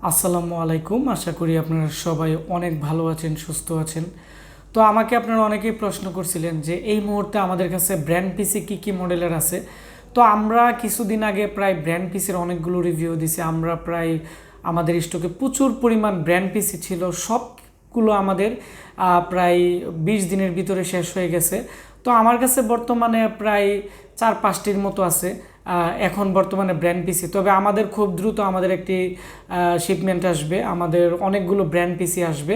আসসালামু আলাইকুম। আশা করি আপনারা সবাই অনেক ভালো আছেন, সুস্থ আছেন। তো আমাকে আপনারা অনেকেই প্রশ্ন করছিলেন যে এই মুহূর্তে আমাদের কাছে ব্র্যান্ড পিসি কী মডেলের আছে। তো আমরা কিছুদিন আগে প্রায় ব্র্যান্ড পিসির অনেকগুলো রিভিউ দিছি। আমরা প্রায় আমাদের স্টকে প্রচুর পরিমাণ ব্র্যান্ড পিসি ছিল, সবগুলো আমাদের প্রায় 20 দিনের ভিতরে শেষ হয়ে গেছে। তো আমার কাছে বর্তমানে প্রায় 4-5টির মতো আছে এখন বর্তমানে ব্র্যান্ড পিসি। তবে আমাদের খুব দ্রুত আমাদের একটি শিপমেন্ট আসবে, আমাদের অনেকগুলো ব্র্যান্ড পিসি আসবে।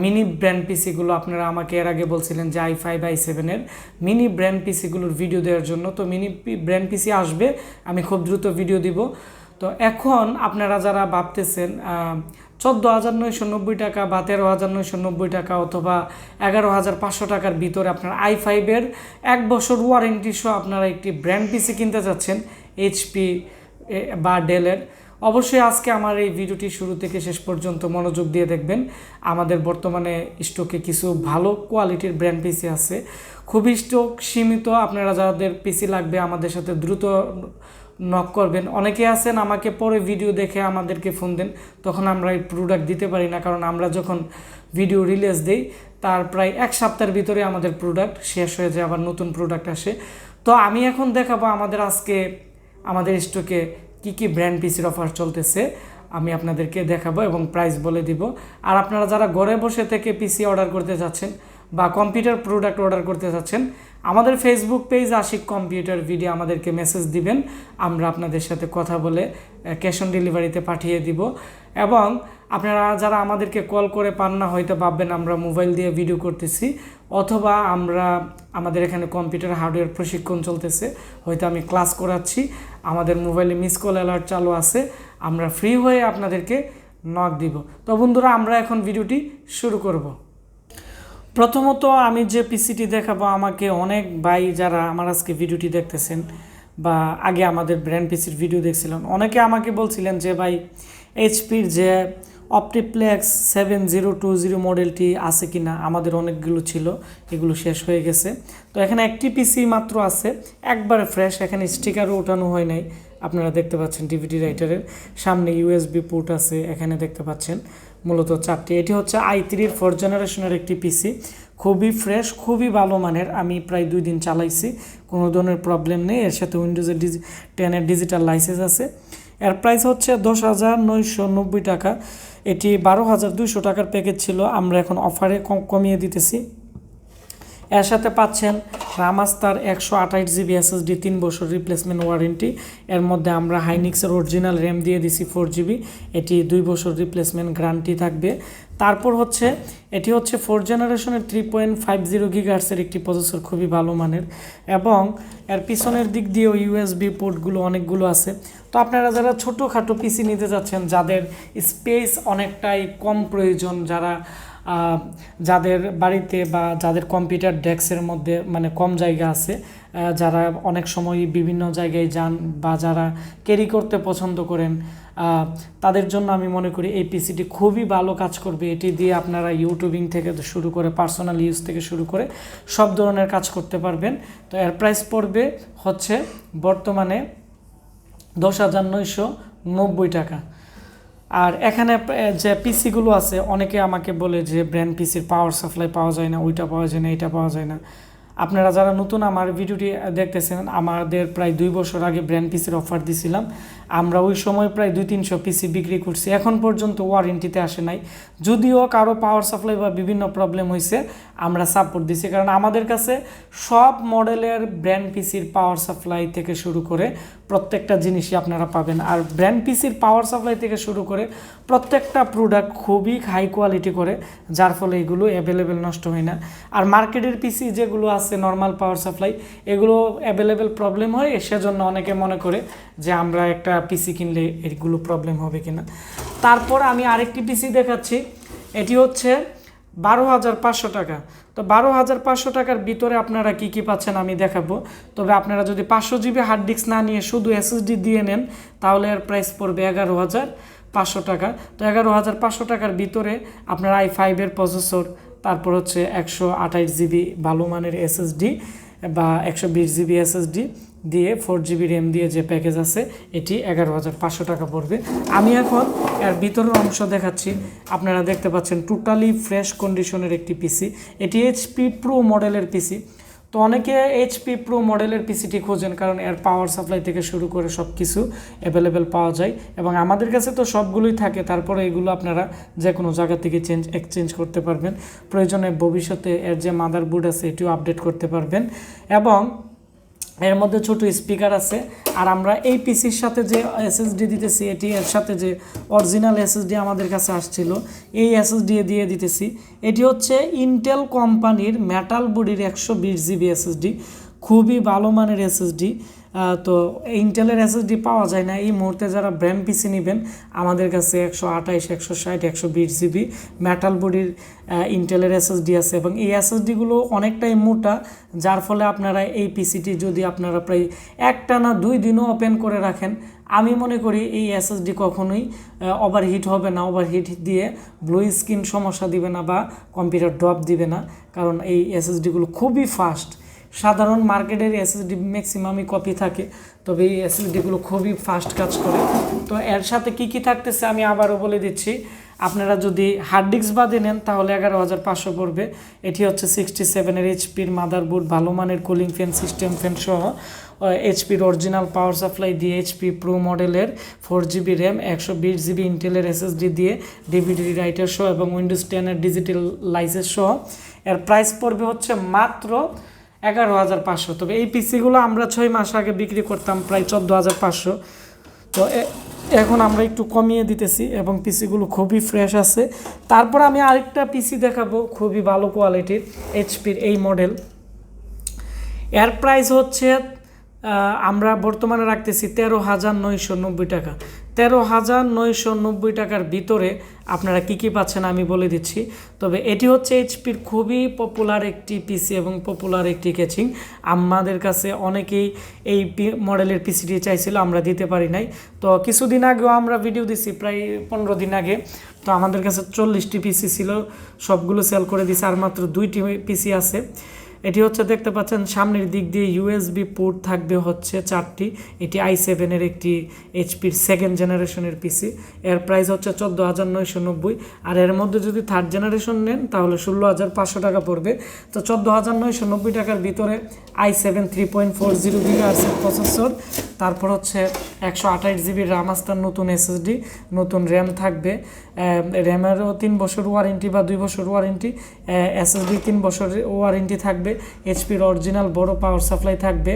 মিনি ব্র্যান্ড পিসিগুলো আপনারা আমাকে এর আগে বলছিলেন যে i5 i7-এর মিনি ব্র্যান্ড পিসিগুলোর ভিডিও দেওয়ার জন্য। তো মিনি ব্র্যান্ড পিসি আসবে, আমি খুব দ্রুত ভিডিও দিব। তো এখন আপনারা যারা ভাবতেছেন 14,990 টাকা বা 13,990 টাকা অথবা 11,500 টাকার ভিতরে আপনার i5-এর 1 বছর ওয়ারেন্টি সহ আপনারা একটি ব্র্যান্ড পিসি কিনতে চাচ্ছেন এইচপি বা ডেলের, অবশ্যই আজকে আমার এই ভিডিওটি শুরু থেকে শেষ পর্যন্ত মনোযোগ দিয়ে দেখবেন। আমাদের বর্তমানে স্টকে কিছু ভালো কোয়ালিটির ব্র্যান্ড পিসি আছে, খুবই স্টক সীমিত। আপনারা যাদের পিসি লাগবে আমাদের সাথে দ্রুত নক করবেন। অনেকে আছেন আমাকে পরে ভিডিও দেখে আমাদেরকে ফোন দেন, তখন আমরা এই প্রোডাক্ট দিতে পারি না, কারণ আমরা যখন ভিডিও রিলিজ দেই তার প্রায় 1 সপ্তাহের ভিতরে আমাদের প্রোডাক্ট শেষ হয়ে যায়, আবার নতুন প্রোডাক্ট আসে। তো আমি এখন দেখাবো আমাদের স্টকে কি ব্র্যান্ড পিসির অফার চলতেছে, আমি আপনাদেরকে দেখাবো এবং প্রাইস বলে দিব। আর আপনারা যারা ঘরে বসে থেকে পিসি অর্ডার করতে যাচ্ছেন বা কম্পিউটার প্রোডাক্ট অর্ডার করতে যাচ্ছেন, আমাদের Facebook page Ashiq computer video আমাদেরকে মেসেজ দিবেন, আমরা আপনাদের সাথে কথা বলে ক্যাশ অন ডেলিভারিতে পাঠিয়ে দিব। এবং আপনারা যারা আমাদেরকে কল করে পান না, হয়তো ভাববেন আমরা মোবাইল দিয়ে ভিডিও করতেছি, অথবা আমাদের এখানে কম্পিউটার হার্ডওয়্যার প্রশিক্ষণ চলতেছে, হয়তো আমি ক্লাস করাচ্ছি, আমাদের মোবাইলে মিস কল অ্যালার্ট চালু আছে, আমরা ফ্রি হয়ে আপনাদেরকে নক দিব। তো বন্ধুরা, আমরা এখন ভিডিওটি শুরু করব। প্রথমত আমি যে পিসিটি দেখাবো, আমাকে অনেক ভাই যারা আমার আজকে ভিডিওটি দেখতেছেন বা আগে আমাদের ব্র্যান্ড পিসির ভিডিও দেখছিলেন, অনেকে আমাকে বলছিলেন যে ভাই এইচপির যে অপটিপ্লেক্স 7020 মডেলটি আছে কি না। আমাদের অনেকগুলো ছিল, এগুলো শেষ হয়ে গেছে। তো এখানে একটি পিসি মাত্র আছে, একবারে ফ্রেশ, এখানে স্টিকারও ওঠানো হয় নাই। আপনারা দেখতে পাচ্ছেন ডিভিডি রাইটারের সামনে ইউএসবি পোর্ট আছে, এখানে দেখতে পাচ্ছেন মূলত 4টি। এটি হচ্ছে i3-র 4th জেনারেশনের একটি পিসি, খুবই ফ্রেশ, খুবই ভালো মানের। আমি প্রায় 2 দিন চালাইছি, কোনো ধরনের প্রবলেম নেই। এর সাথে উইন্ডোজের 10-এর ডিজিটাল লাইসেন্স আছে। এর প্রাইস হচ্ছে 10,990 টাকা। এটি 12,200 টাকার প্যাকেজ ছিল, আমরা এখন অফারে কমিয়ে দিতেছি। এর সাথে পাচ্ছেন রামাস্তার 128 GB SSD, 3 বছর রিপ্লেসমেন্ট ওয়ারেন্টি। এর মধ্যে আমরা হাইনিক্সের অরিজিনাল র্যাম দিয়ে দিছি 4GB, এটি 2 বছর রিপ্লেসমেন্ট গ্যারান্টি থাকবে। তারপর হচ্ছে এটি হচ্ছে 4th জেনারেশনের 3.50 GHz একটি প্রসেসর, খুবই ভালো মানের, এবং এর পিছনের দিক দিয়েও ইউএসবি পোর্টগুলো অনেকগুলো আছে। তো আপনারা যারা ছোটোখাটো পিসি নিতে যাচ্ছেন, যাদের স্পেস অনেকটাই কম প্রয়োজন, যাদের বাড়িতে বা যাদের কম্পিউটার ডেস্কের মধ্যে মানে কম জায়গা আছে, যারা অনেক সময় বিভিন্ন জায়গায় যান বা যারা ক্যারি করতে পছন্দ করেন, তাদের জন্য আমি মনে করি এই পিসিটি খুবই ভালো কাজ করবে। এটি দিয়ে আপনারা ইউটিউবিং থেকে শুরু করে পার্সোনাল ইউজ থেকে শুরু করে সব ধরনের কাজ করতে পারবেন। তো এর প্রাইস পড়বে হচ্ছে বর্তমানে 10,990 টাকা। আর এখানে যে পিসিগুলো আছে, অনেকে আমাকে বলে যে ব্র্যান্ড পিসির পাওয়ার সাপ্লাই পাওয়া যায় না, ওইটা পাওয়া যায় না, এটা পাওয়া যায় না। আপনারা যারা নতুন আমার ভিডিওটি দেখতেছেন, আমাদের প্রায় 2 বছর আগে ব্র্যান্ড পিসির অফার দিছিলাম, আমরা ওই সময় প্রায় 200-300 পিসি বিক্রি করছি, এখন পর্যন্ত ওয়ারেন্টিতে আসে নাই। যদিও কারো পাওয়ার সাপ্লাই বা বিভিন্ন প্রবলেম হয়েছে, আমরা সাপোর্ট দিছি, কারণ আমাদের কাছে সব মডেলের ব্র্যান্ড পিসির পাওয়ার সাপ্লাই থেকে শুরু করে প্রত্যেকটা জিনিসই আপনারা পাবেন। আর ব্র্যান্ড পিসির পাওয়ার সাপ্লাই থেকে শুরু করে প্রত্যেকটা প্রোডাক্ট খুবই হাই কোয়ালিটি করে, যার ফলে এগুলো অ্যাভেলেবেল নষ্ট হয় না। আর মার্কেটের পিসি যেগুলো আছে নর্মাল পাওয়ার সাপ্লাই, এগুলো অ্যাভেলেবেল প্রবলেম হয়, সেজন্য অনেকে মনে করে যে আমরা একটা পিসি কিনলে এগুলো প্রবলেম হবে কিনা। তারপর আমি আরেকটি পিসি দেখাচ্ছি, এটি হচ্ছে 12,500 টাকা। তো 12,500 টাকার ভিতরে আপনারা কি পাচ্ছেন আমি দেখাবো। তবে আপনারা যদি 500 GB হার্ড ডিস্ক না নিয়ে শুধু SSD দিয়ে নেন, তাহলে এর প্রাইস পড়বে 11,500 টাকা। তো 11,500 টাকার ভিতরে আপনার i5-এর প্রসেসর, তারপর হচ্ছে 128 GB ভালো মানের SSD বা 120 GB SSD, দিয়ে 4GB র্যাম দিয়ে যে প্যাকেজ আছে এটি 11,500 টাকা পড়বে। আমি এখন এর ভিতরের অংশ দেখাচ্ছি। আপনারা দেখতে পাচ্ছেন টোটালি ফ্রেশ কন্ডিশনের একটি পিসি। এটি এইচপি প্রো মডেলের পিসি। তো অনেকে এইচপি প্রো মডেলের পিসিটি খোঁজেন, কারণ এর পাওয়ার সাপ্লাই থেকে শুরু করে সব কিছু অ্যাভেলেবেল পাওয়া যায় এবং আমাদের কাছে তো সবগুলোই থাকে। তারপরে এগুলো আপনারা যে কোনো জায়গা থেকে এক্সচেঞ্জ করতে পারবেন। প্রয়োজনে ভবিষ্যতে এর যে মাদারবোর্ড আছে এটিও আপডেট করতে পারবেন এবং এর মধ্যে ছোট স্পিকার আছে। আর আমরা এই পিসির সাথে যে এসএসডি দিতেছি এটি এর সাথে যে অরিজিনাল এসএসডি আমাদের কাছে আসছিল এই এসএসডি দিয়ে দিতেছি। এটি হচ্ছে ইন্টেল কোম্পানির মেটাল বডির 120GB এসএসডি, খুবই ভালো মানের এসএসডি। তো ইন্টেলের এসএসডি পাওয়া যায় না এই মুহূর্তে। যারা ব্র্যান্ড পিসি নেবেন আমাদের কাছে 128, 160, 120GB মেটাল বডির ইন্টেলের এসএসডি আছে এবং এই এসএসডিগুলো অনেকটাই মোটা, যার ফলে আপনারা এই পিসিটি যদি আপনারা প্রায় একটানা 2 দিনও ওপেন করে রাখেন, আমি মনে করি এই এসএসডি কখনোই ওভারহিট হবে না। ওভারহিট দিয়ে ব্লু স্ক্রিন সমস্যা দিবে না বা কম্পিউটার ড্রপ দিবে না, কারণ এই এসএসডিগুলো খুবই ফাস্ট। সাধারণ মার্কেটের এসএসডি ম্যাক্সিমামই কপি থাকে, তবে এই এসএসডিগুলো খুবই ফাস্ট কাজ করে। তো এর সাথে কি কি থাকতেছে আমি আবারও বলে দিচ্ছি। আপনারা যদি হার্ড ডিস্ক বাদে নেন তাহলে 11,500 পড়বে। এটি হচ্ছে 67 এইচপির মাদারবোর্ড, ভালো মানের কুলিং ফ্যান, সিস্টেম ফ্যান সহ এইচপির অরিজিনাল পাওয়ার সাপ্লাই দিয়ে এইচপি প্রো মডেলের 4GB র্যাম, 120GB ইন্টেলের এসএসডি দিয়ে ডিভিডি রাইটার সহ এবং উইন্ডোজ 10 ডিজিটাল লাইসেন্স সহ। এর প্রাইস পড়বে হচ্ছে মাত্র 11,500। তবে এই পিসিগুলো আমরা 6 মাস আগে বিক্রি করতাম প্রায় 14,500। তো এখন আমরা একটু কমিয়ে দিতেছি এবং পিসিগুলো খুবই ফ্রেশ আছে। তারপর আমি আরেকটা পিসি দেখাবো খুবই ভালো কোয়ালিটির, এইচপির এই মডেল। এর প্রাইস হচ্ছে আমরা বর্তমানে রাখতেছি 13,990 টাকা। 13,990 টাকার ভিতরে আপনারা কি কি পাচ্ছেন আমি বলে দিচ্ছি। তবে এটি হচ্ছে এইচপির খুবই পপুলার একটি পিসি এবং পপুলার একটি কেচিং। আমাদের কাছে অনেকেই এই মডেলের পিসিটি চাইছিল, আমরা দিতে পারি নাই। তো কিছুদিন আগেও আমরা ভিডিও দিছি, প্রায় 15 দিন আগে। তো আমাদের কাছে 40টি পিসি ছিল, সবগুলো সেল করে দিছি, আর মাত্র 2টি পিসি আছে। এটি হচ্ছে দেখতে পাচ্ছেন সামনের দিক দিয়ে ইউএসবি পোর্ট থাকবে হচ্ছে 4টি। এটি i7 এর একটি এইচপির 2nd জেনারেশনের পিসি। এর প্রাইস হচ্ছে 14,990। আর এর মধ্যে যদি 3rd জেনারেশন নেন তাহলে 16,500 টাকা পড়বে। তো 14,990 টাকার ভিতরে i7 3.40 GHz প্রসেসর, তারপর হচ্ছে 128GB RAM আস্তার নতুন এসএসডি, নতুন র্যাম থাকবে। র্যামেরও 3 বছর ওয়ারেন্টি বা 2 বছর ওয়ারেন্টি, এসএসডি 3 বছর ওয়ারেন্টি থাকবে। এইচপির অরিজিনাল বড় পাওয়ার সাপ্লাই থাকবে।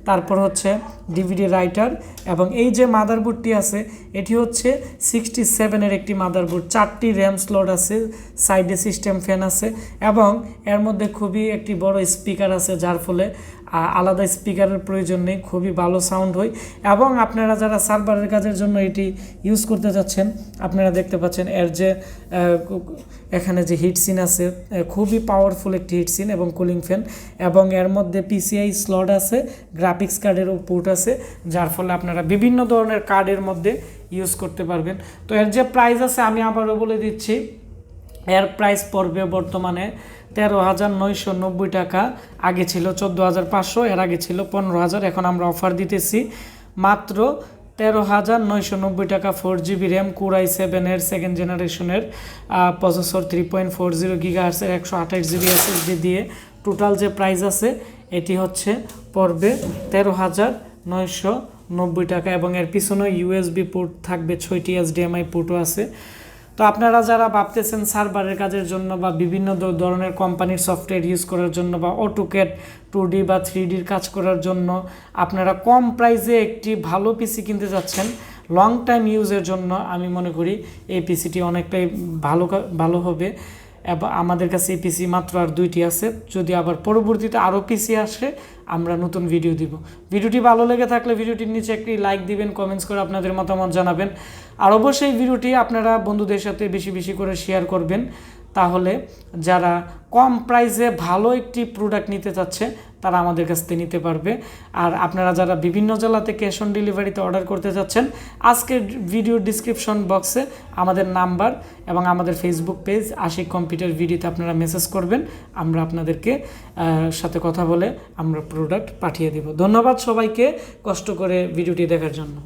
তারপর হচ্ছে ডিভিডি রাইটার এবং এই যে মাদারবোর্ডটি আছে এটি হচ্ছে 67 এর একটি মাদারবোর্ড। 4টি র্যাম স্লট আছে, সাইডে সিস্টেম ফ্যান আছে এবং এর মধ্যে খুবই একটি বড় স্পিকার আছে, যার ফলে আলাদা স্পিকারের প্রয়োজন নেই, খুবই ভালো সাউন্ড হয়। এবং আপনারা যারা সার্ভারের কাজের জন্য এটি ইউজ করতে যাচ্ছেন, আপনারা দেখতে পাচ্ছেন এর যে এখানে যে হিটসিন আছে, খুবই পাওয়ারফুল একটি হিটসিন এবং কুলিং ফ্যান, এবং এর মধ্যে পিসিআই স্লট আছে, গ্রাফিক্স কার্ডেরও পোর্ট আছে, যার ফলে আপনারা বিভিন্ন ধরনের কার্ডের মধ্যে ইউজ করতে পারবেন। তো এর যে প্রাইস আছে আমি আবারও বলে দিচ্ছি। এর প্রাইস পড়বে বর্তমানে 13,990 টাকা। আগে ছিল 14,500, এর আগে ছিল 15,000। এখন আমরা অফার দিতেছি মাত্র 13,990 টাকা। 4GB র্যাম, কোর i7 এর 2nd জেনারেশনের প্রসেসর, 3.40 GHz এর 128GB এসএসডি দিয়ে টোটাল যে প্রাইস আছে এটি হচ্ছে পড়বে 13,990 টাকা। এবং এর পিছনে ইউএসবি পোর্ট থাকবে, 6টি HDMI পোর্টও আছে। তো আপনারা যারা ভাবতেছেন সার্ভারের কাজের জন্য বা বিভিন্ন ধরনের কোম্পানির সফটওয়্যার ইউজ করার জন্য বা অটোক্যাড 2D বা 3Dর কাজ করার জন্য আপনারা কম প্রাইসে একটি ভালো পিসি কিনতে যাচ্ছেন লং টাইম ইউজের জন্য, আমি মনে করি এই পিসিটি অনেকটাই ভালো হবে। এবং আমাদের কাছে এই পিসি মাত্র আর 2টি আছে। যদি আবার পরবর্তীতে আরও পিসি আসে আমরা নতুন ভিডিও দিব। ভিডিওটি ভালো লেগে থাকলে ভিডিওটির নিচে একটি লাইক দিবেন, কমেন্টস করে আপনাদের মতামত জানাবেন। আর অবশ্যই ভিডিওটি আপনারা বন্ধুদের সাথে বেশি বেশি করে শেয়ার করবেন, তাহলে যারা কম প্রাইসে ভালো একটি প্রোডাক্ট নিতে চাচ্ছে তারা আমাদের কাছ থেকে নিতে পারবে। আর আপনারা যারা বিভিন্ন জেলাতে ক্যাশ অন ডেলিভারিতে অর্ডার করতে যাচ্ছেন, আজকের ভিডিও ডিসক্রিপশন বক্সে আমাদের নাম্বার এবং আমাদের ফেসবুক পেজ আশিক কম্পিউটার ভিডিওতে আপনারা মেসেজ করবেন, আমরা আপনাদেরকে সাথে কথা বলে আমরা প্রোডাক্ট পাঠিয়ে দেব। ধন্যবাদ সবাইকে কষ্ট করে ভিডিওটি দেখার জন্য।